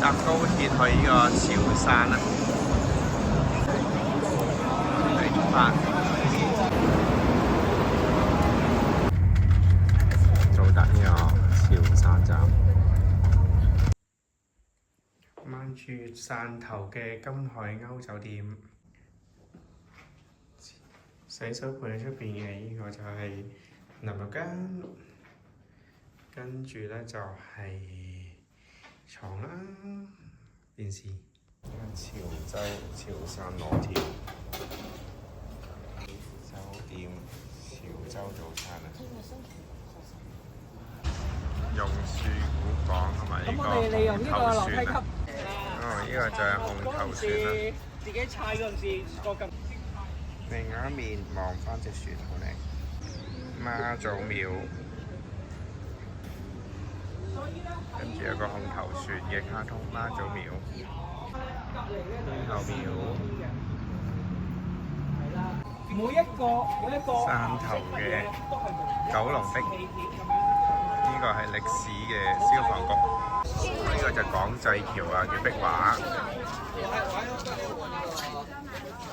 搭高鐵去呢個潮汕啦，出發。到達呢個潮汕站。望住汕頭嘅金海鷗酒店，洗手盆喺出邊嘅呢個就係淋浴間，跟住咧就係床啦、電視。潮汕裸條酒店潮州早餐啊！榕樹古港同埋呢個紅頭船啊！哦，呢個就係紅頭船啦。自己踩嗰陣時個咁。另外一面望翻隻船好靚。媽祖廟，跟住有個紅頭船嘅卡通媽祖廟。天后廟。每一個汕頭嘅九龍壁，呢個係歷史嘅消防局。呢個就港際橋啊，叫壁畫，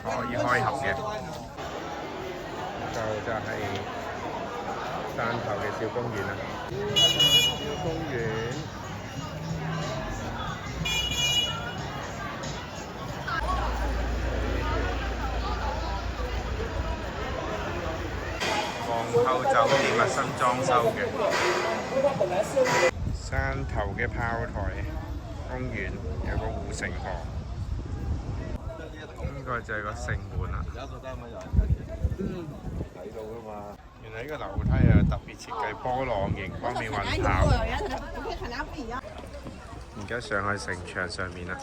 可以開合嘅。就係汕頭嘅小公園啊，小公園。皇后酒店啊，新裝修嘅。汕頭嘅炮台公園有個護城河，呢個就係個城門啦。睇到㗎嘛？原來呢個樓梯啊特別設計波浪形，方便運跑。而家上去城牆上面啦。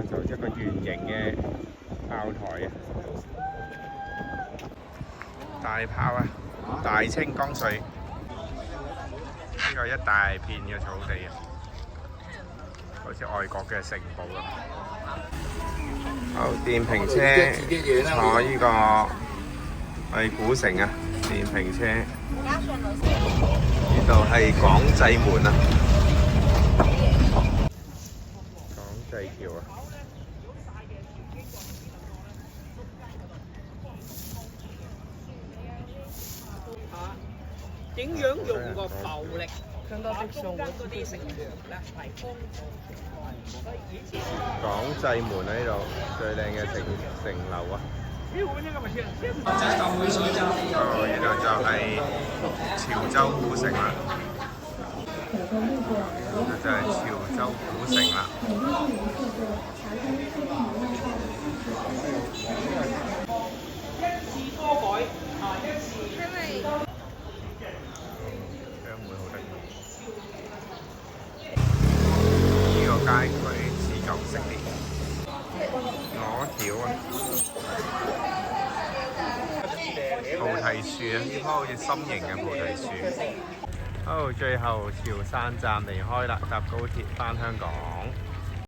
就一個圓形嘅炮台啊，大炮啊，大清江水，呢個一大片嘅草地啊，好似外國嘅城堡咁。好，電瓶車坐呢個去古城啊，電瓶車。呢度係港際門啊，港際橋啊。點樣用個暴力將多啲送嗰啲成員咧係幫助？港際門喺呢度最靚嘅城樓啊！哦，呢度就係潮州古城啦，呢度就係潮州古城啦。一次多改一次。呢個街區似舊式啲，攞條啊！菩提樹啊，呢棵好似心形嘅菩提樹。好，最後潮汕站離開啦，搭高鐵返香港。